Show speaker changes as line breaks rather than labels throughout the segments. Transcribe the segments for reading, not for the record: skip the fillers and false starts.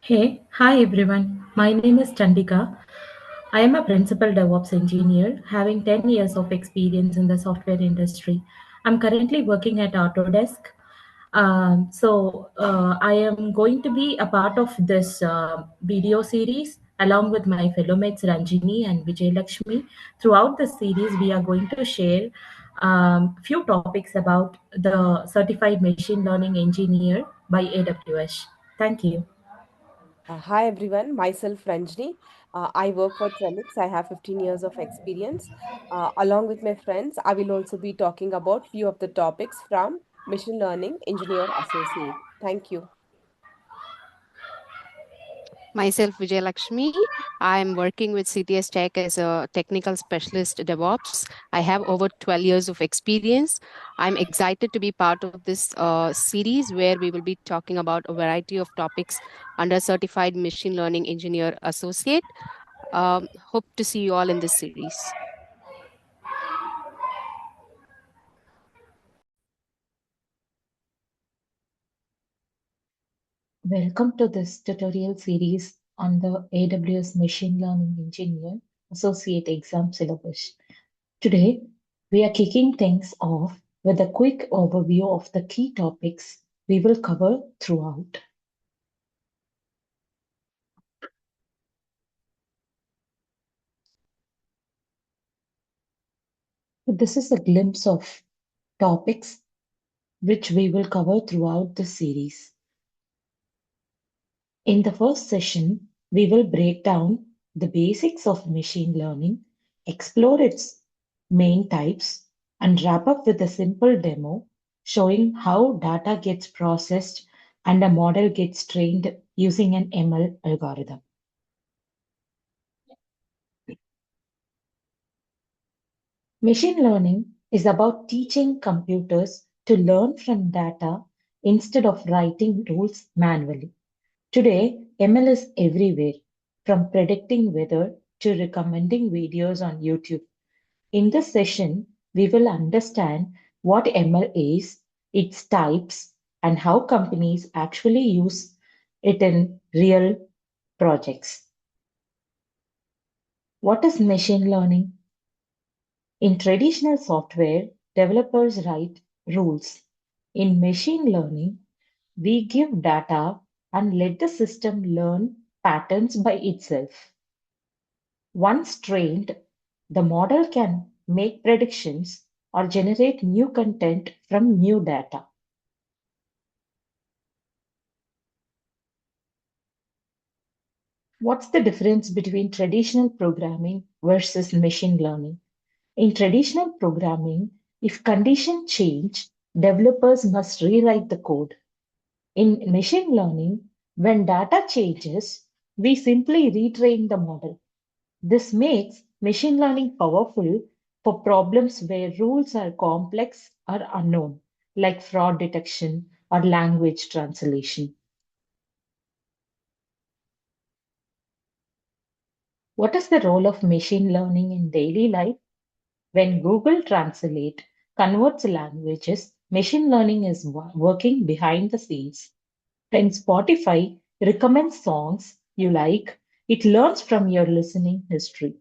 Hey, hi everyone. My name is Chandika. I am a principal DevOps engineer having 10 years of experience in the software industry. I'm currently working at Autodesk. I am going to be a part of this video series along with my fellow mates Ranjini and Vijay Lakshmi. Throughout the series, we are going to share few topics about the certified machine learning engineer by AWS. Thank you.
Hi everyone, myself Ranjini. I work for Trellix. I have 15 years of experience. Along with my friends, I will also be talking about few of the topics from Machine Learning Engineer Associate. Thank you.
Myself, Vijay Lakshmi. I'm working with CTS Tech as a technical specialist DevOps. I have over 12 years of experience. I'm excited to be part of this series where we will be talking about a variety of topics under Certified Machine Learning Engineer Associate. Hope to see you all in this series.
Welcome to this tutorial series on the AWS Machine Learning Engineer Associate Exam Syllabus. Today, we are kicking things off with a quick overview of the key topics we will cover throughout. This is a glimpse of topics which we will cover throughout the series. In the first session, we will break down the basics of machine learning, explore its main types, and wrap up with a simple demo showing how data gets processed and a model gets trained using an ML algorithm. Machine learning is about teaching computers to learn from data instead of writing rules manually. Today, ML is everywhere, from predicting weather to recommending videos on YouTube. In this session, we will understand what ML is, its types, and how companies actually use it in real projects. What is machine learning? In traditional software, developers write rules. In machine learning, we give data and let the system learn patterns by itself. Once trained, the model can make predictions or generate new content from new data. What's the difference between traditional programming versus machine learning? In traditional programming, if conditions change, developers must rewrite the code. In machine learning, when data changes, we simply retrain the model. This makes machine learning powerful for problems where rules are complex or unknown, like fraud detection or language translation. What is the role of machine learning in daily life? When Google Translate converts languages, machine learning is working behind the scenes. When Spotify recommends songs you like, it learns from your listening history.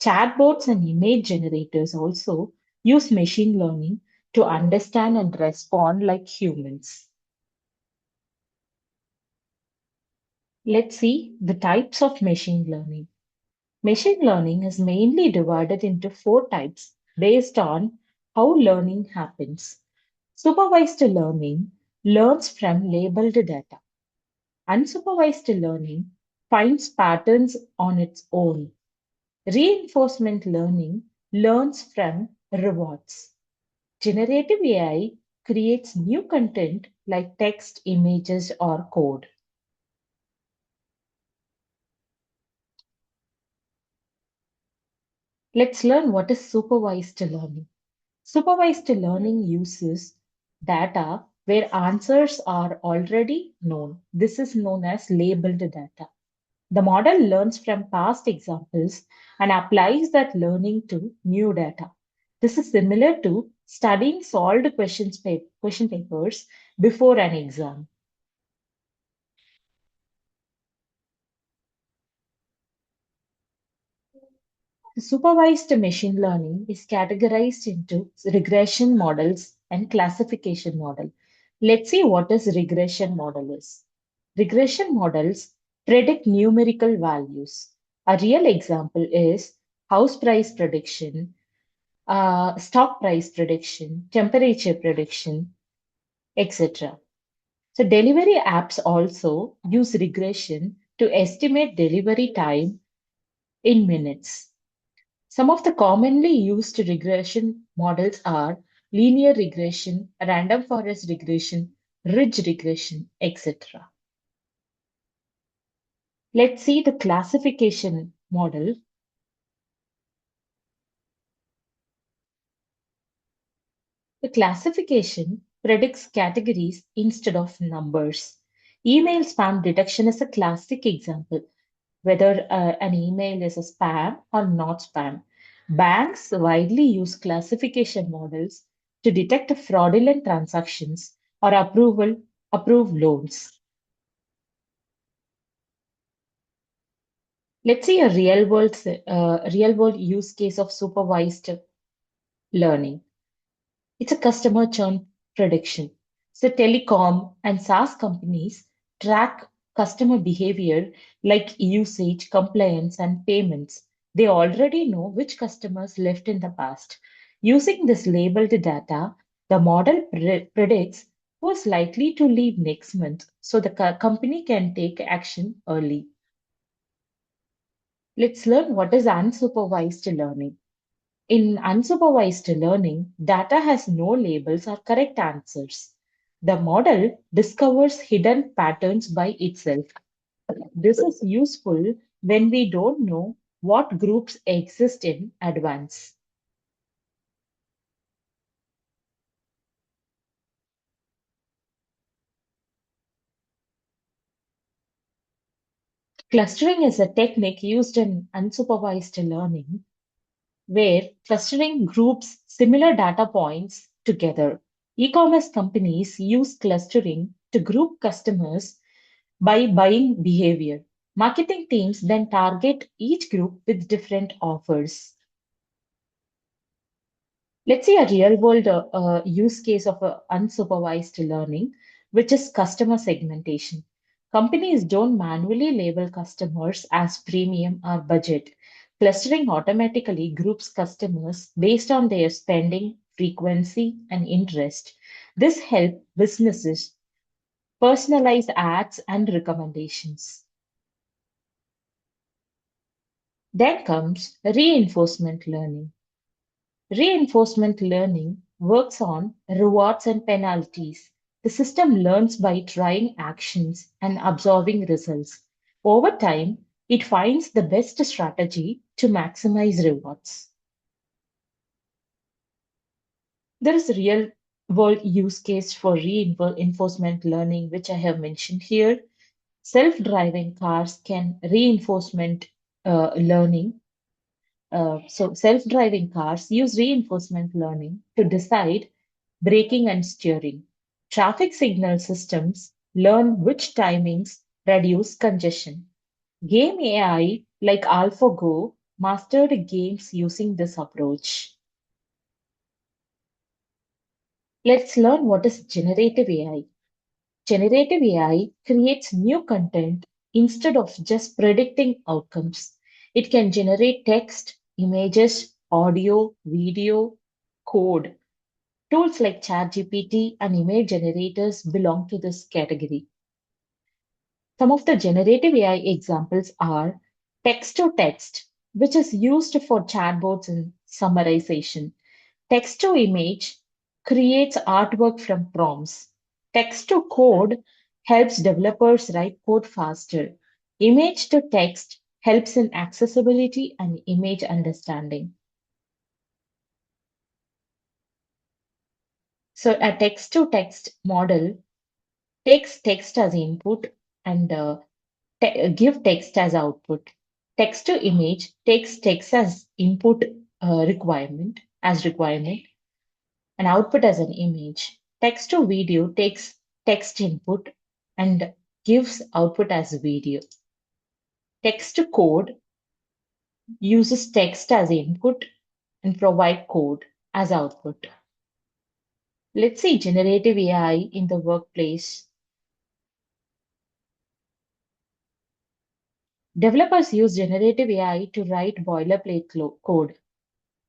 Chatbots and image generators also use machine learning to understand and respond like humans. Let's see the types of machine learning. Machine learning is mainly divided into four types based on how learning happens. Supervised learning learns from labeled data. Unsupervised learning finds patterns on its own. Reinforcement learning learns from rewards. Generative AI creates new content like text, images, or code. Let's learn what is supervised learning. Supervised learning uses data where answers are already known. This is known as labeled data. The model learns from past examples and applies that learning to new data. This is similar to studying solved question papers before an exam. The supervised machine learning is categorized into regression models and classification model. Let's see what is regression model is. Regression models predict numerical values. A real example is house price prediction, stock price prediction, temperature prediction, etc. So delivery apps also use regression to estimate delivery time in minutes. Some of the commonly used regression models are linear regression, random forest regression, ridge regression, etc. Let's see the classification model. The classification predicts categories instead of numbers. Email spam detection is a classic example, whether an email is a spam or not spam. Banks widely use classification models to detect fraudulent transactions or approve loans. Let's see a real world use case of supervised learning. It's a customer churn prediction. So telecom and SaaS companies track customer behavior like usage, compliance, and payments. They already know which customers left in the past. Using this labeled data, the model predicts who's likely to leave next month so the company can take action early. Let's learn what is unsupervised learning. In unsupervised learning, data has no labels or correct answers. The model discovers hidden patterns by itself. This is useful when we don't know what groups exist in advance. Clustering is a technique used in unsupervised learning where clustering groups similar data points together. E commerce companies use clustering to group customers by buying behavior. Marketing teams then target each group with different offers. Let's see a real world use case of unsupervised learning, which is customer segmentation. Companies don't manually label customers as premium or budget. Clustering automatically groups customers based on their spending, frequency, and interest. This helps businesses personalize ads and recommendations. Then comes reinforcement learning. Reinforcement learning works on rewards and penalties. The system learns by trying actions and observing results. Over time, it finds the best strategy to maximize rewards. There is a real world use case for reinforcement learning, which I have mentioned here. Self driving cars can reinforcement learning. So, self driving cars use reinforcement learning to decide braking and steering. Traffic signal systems learn which timings reduce congestion. Game AI like AlphaGo mastered games using this approach. Let's learn what is generative AI. Generative AI creates new content instead of just predicting outcomes. It can generate text, images, audio, video, code. Tools like ChatGPT and image generators belong to this category. Some of the generative AI examples are text to text, which is used for chatbots and summarization. Text to image creates artwork from prompts. Text to code helps developers write code faster. Image to text helps in accessibility and image understanding. So, a text to text model takes text as input and give text as output. Text to image takes text as input requirement and output as an image. Text to video takes text input and gives output as video. Text to code uses text as input and provide code as output. Let's see generative AI in the workplace. Developers use generative AI to write boilerplate code.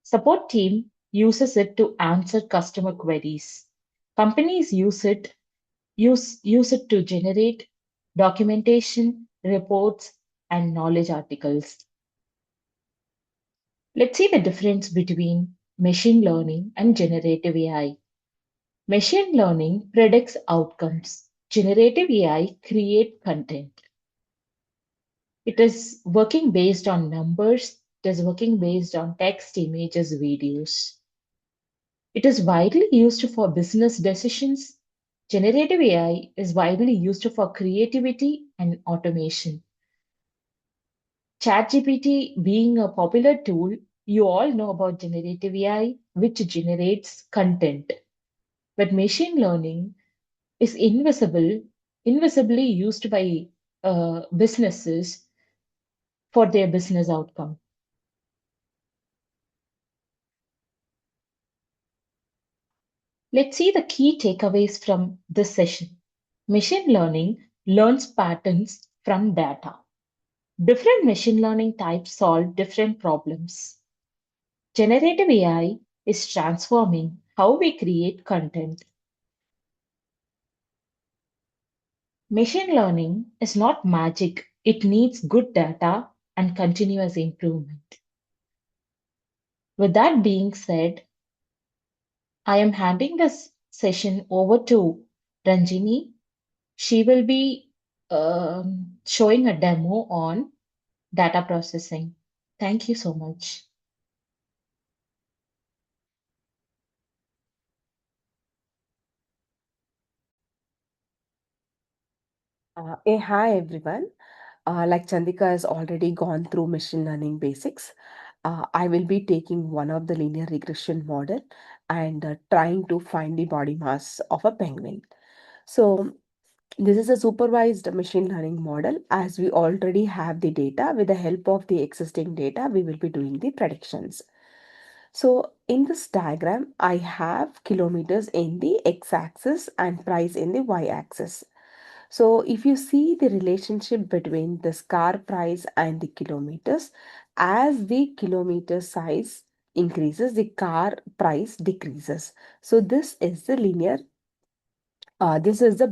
Support team uses it to answer customer queries. Companies use it to generate documentation, reports, and knowledge articles. Let's see the difference between machine learning and generative AI. Machine learning predicts outcomes. Generative AI create content. It is working based on numbers. It is working based on text, images, videos. It is widely used for business decisions. Generative AI is widely used for creativity and automation. ChatGPT being a popular tool, you all know about generative AI, which generates content. But machine learning is invisibly used by businesses for their business outcome. Let's see the key takeaways from this session. Machine learning learns patterns from data. Different machine learning types solve different problems. Generative AI is transforming how we create content. Machine learning is not magic, it needs good data and continuous improvement. With that being said, I am handing this session over to Ranjini. She will be showing a demo on data processing. Thank you so much.
Hi everyone. Like Chandika has already gone through machine learning basics, I will be taking one of the linear regression model and trying to find the body mass of a penguin. So this is a supervised machine learning model. As we already have the data, with the help of the existing data, we will be doing the predictions. So in this diagram, I have kilometers in the x-axis and price in the y-axis. So if you see the relationship between this car price and the kilometers, as the kilometer size increases, the car price decreases. So this is the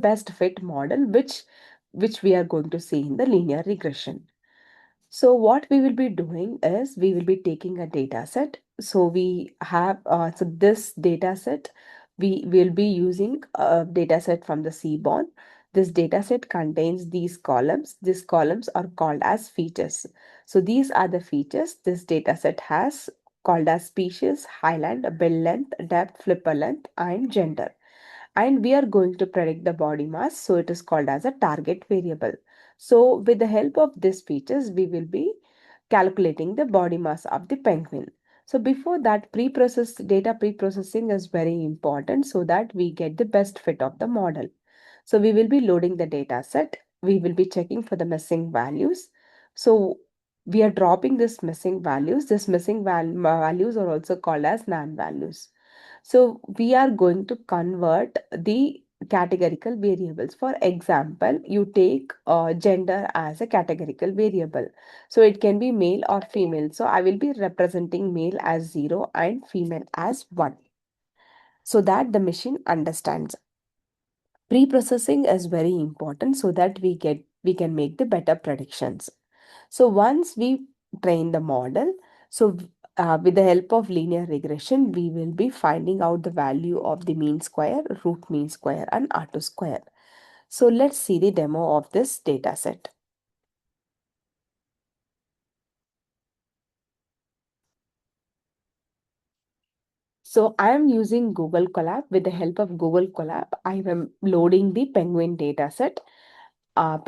best fit model which we are going to see in the linear regression. So what we will be doing is we will be taking a data set. So we have this data set, we will be using a data set from the Seaborn. This data set contains these columns. These columns are called as features. So these are the features this data set has, called as species, highland, build length, depth, flipper length, and gender. And we are going to predict the body mass, so it is called as a target variable. So with the help of these features, we will be calculating the body mass of the penguin. So before that, data pre-processing is very important so that we get the best fit of the model. So we will be loading the data set. We will be checking for the missing values. So we are dropping this missing values. This values are also called as NaN values. So we are going to convert the categorical variables. For example, you take gender as a categorical variable. So it can be male or female. So I will be representing male as 0 and female as 1 so that the machine understands. Pre-processing is very important so that we can make the better predictions. So once we train the model, so with the help of linear regression, we will be finding out the value of the mean square, root mean square, and R2 square. So let's see the demo of this data set. So I am using Google Colab. With the help of Google Colab, I am loading the penguin data set, and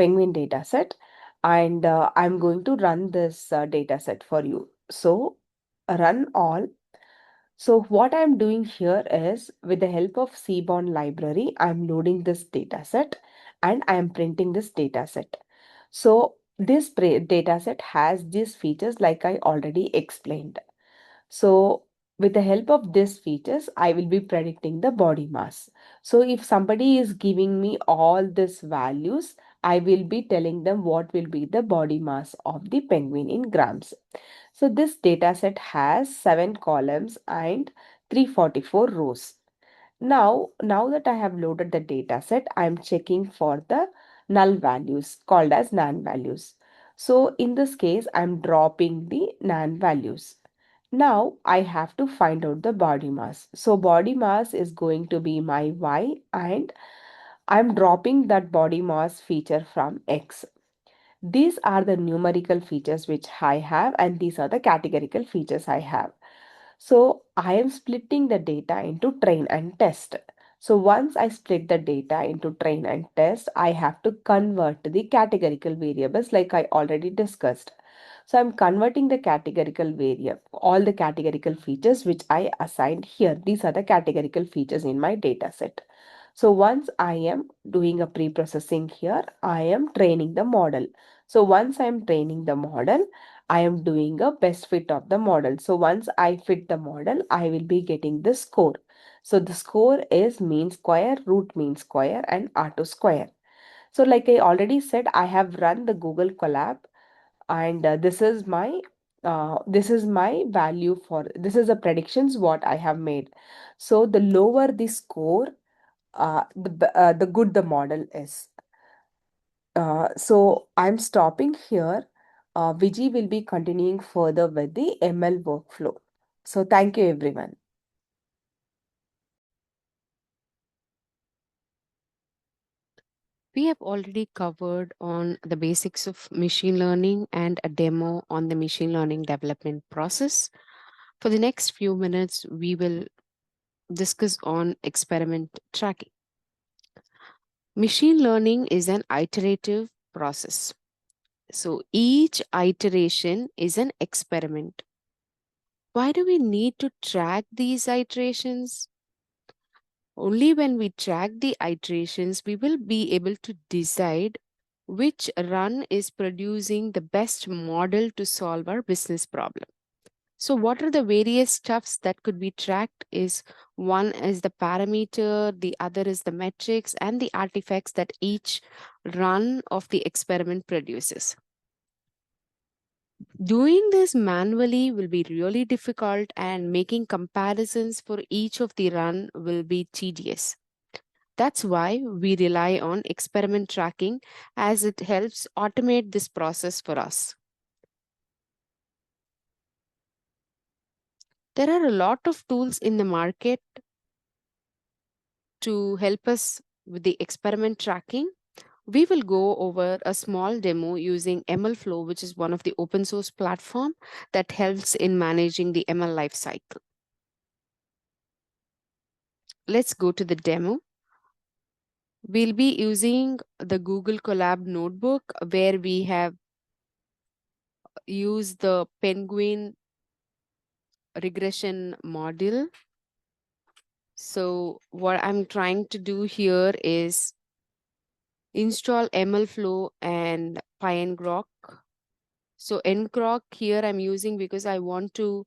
I'm going to run this data set for you. So run all. So what I'm doing here is with the help of Seaborn library, I'm loading this data set and I am printing this data set. So this data set has these features like I already explained. So with the help of these features, I will be predicting the body mass. So if somebody is giving me all these values, I will be telling them what will be the body mass of the penguin in grams. So this data set has 7 columns and 344 rows. Now that I have loaded the data set, I am checking for the null values called as NaN values. So in this case, I'm dropping the NaN values. Now I have to find out the body mass. So body mass is going to be my Y, and I'm dropping that body mass feature from X. These are the numerical features which I have, and these are the categorical features I have. So I am splitting the data into train and test. So once I split the data into train and test, I have to convert the categorical variables like I already discussed. So I'm converting the categorical variable, all the categorical features which I assigned here. These are the categorical features in my data set. So once I am doing a pre-processing here, I am training the model. So once I am training the model, I am doing a best fit of the model. So once I fit the model, I will be getting the score. So the score is mean square, root mean square, and R2 square. So like I already said, I have run the Google Colab, and this is my value for this is the predictions what I have made. So the lower the score, the good the model is. So I'm stopping here. Viji will be continuing further with the ML workflow. So thank you, everyone.
We have already covered on the basics of machine learning and a demo on the machine learning development process. For the next few minutes, we will discuss on experiment tracking. Machine learning is an iterative process. So each iteration is an experiment. Why do we need to track these iterations? Only when we track the iterations, we will be able to decide which run is producing the best model to solve our business problem. So what are the various stuffs that could be tracked is one is the parameter, the other is the metrics and the artifacts that each run of the experiment produces. Doing this manually will be really difficult and making comparisons for each of the run will be tedious. That's why we rely on experiment tracking as it helps automate this process for us. There are a lot of tools in the market to help us with the experiment tracking. We will go over a small demo using MLflow, which is one of the open source platform that helps in managing the ML lifecycle. Let's go to the demo. We'll be using the Google Colab notebook where we have used the Penguin regression model. So what I'm trying to do here is install MLflow and PyNgrok. So ngrok here I'm using because I want to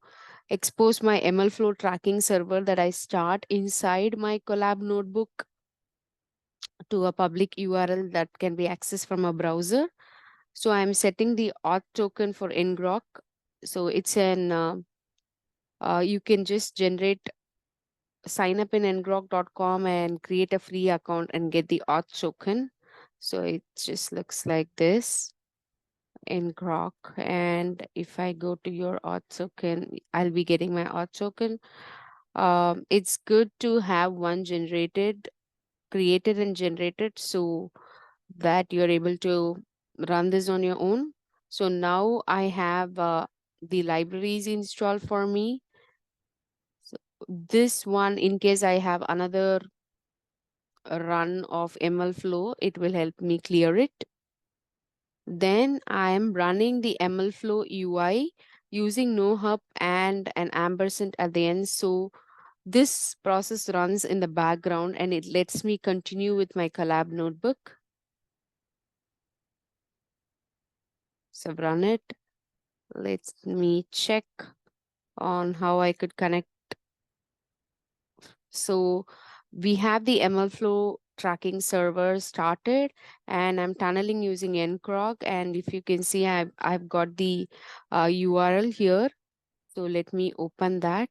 expose my MLflow tracking server that I start inside my Colab notebook to a public URL that can be accessed from a browser. So I'm setting the auth token for ngrok. So it's you can just sign up in ngrok.com and create a free account and get the auth token. So it just looks like this in Grok. And if I go to your auth token, I'll be getting my auth token. It's good to have one created and generated so that you're able to run this on your own. So now I have the libraries installed for me. So this one, in case I have another run of MLflow, it will help me clear it. Then I am running the MLflow UI using NoHub and an ampersand at the end. So this process runs in the background and it lets me continue with my Collab notebook. So I've run it. Let me check on how I could connect. So we have the MLflow tracking server started, and I'm tunneling using ncrog. And if you can see, I've got the URL here. So let me open that.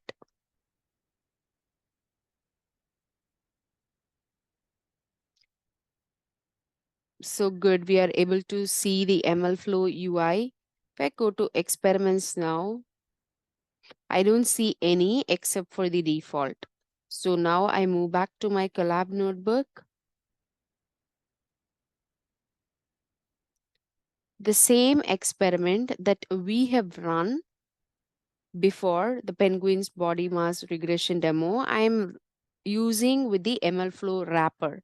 So good, we are able to see the MLflow UI. If I go to experiments now, I don't see any except for the default. So now I move back to my collab notebook. The same experiment that we have run before, the penguin's body mass regression demo, I am using with the MLflow wrapper.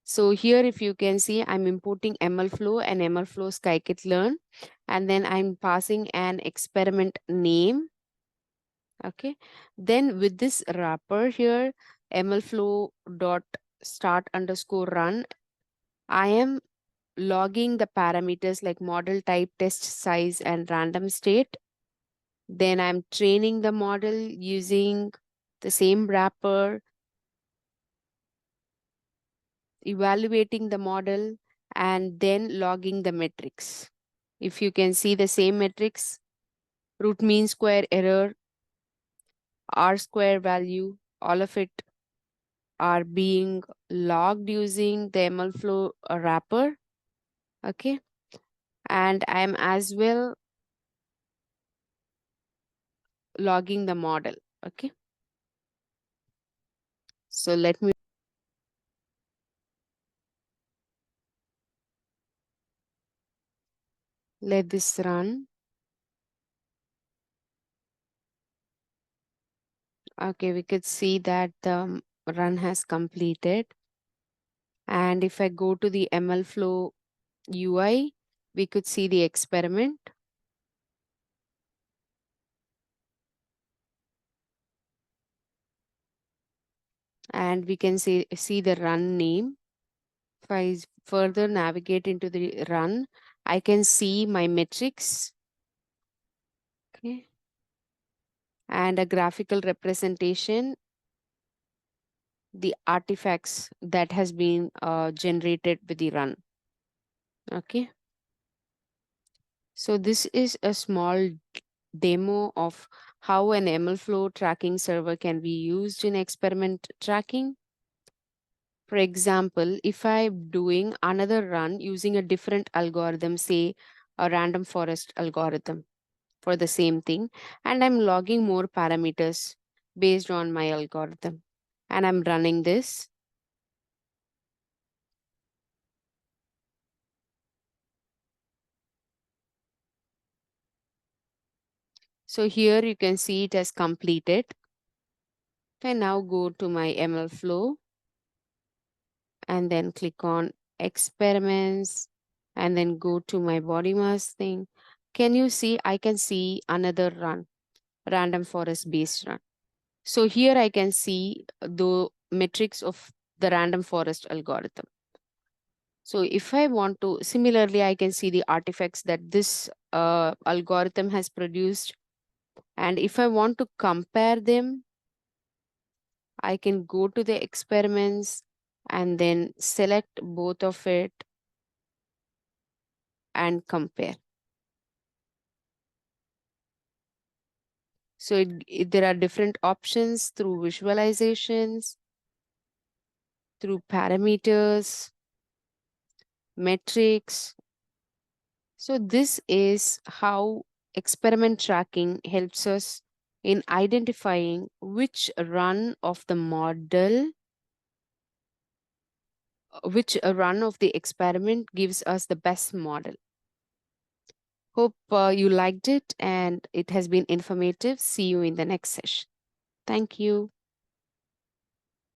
So here, if you can see, I'm importing MLflow and MLflow scikit-learn, and then I'm passing an experiment name. Okay. Then with this wrapper here, MLflow dot start underscore run, I am logging the parameters like model type, test size, and random state. Then I'm training the model using the same wrapper, evaluating the model, and then logging the metrics. If you can see the same metrics, root mean square error, R square value, all of it are being logged using the MLflow wrapper. Okay. And I'm as well logging the model. Okay. So let me let this run. Okay, we could see that the run has completed. And if I go to the MLflow UI, we could see the experiment. And we can see the run name. If I further navigate into the run, I can see my metrics. Okay. And a graphical representation, the artifacts that has been generated with the run. Okay. So this is a small demo of how an MLflow tracking server can be used in experiment tracking. For example, if I'm doing another run using a different algorithm, say a random forest algorithm for the same thing, and I'm logging more parameters based on my algorithm, and I'm running this. So here you can see it has completed. I now go to my MLflow and then click on experiments and then go to my body mass thing. Can you see? I can see another run, random forest based run. So here I can see the metrics of the random forest algorithm. So if I want to, similarly, I can see the artifacts that this algorithm has produced. And if I want to compare them, I can go to the experiments and then select both of it and compare. So there are different options through visualizations, through parameters, metrics. So this is how experiment tracking helps us in identifying which run of the model, which run of the experiment gives us the best model. Hope you liked it and it has been informative. See you in the next session. Thank you.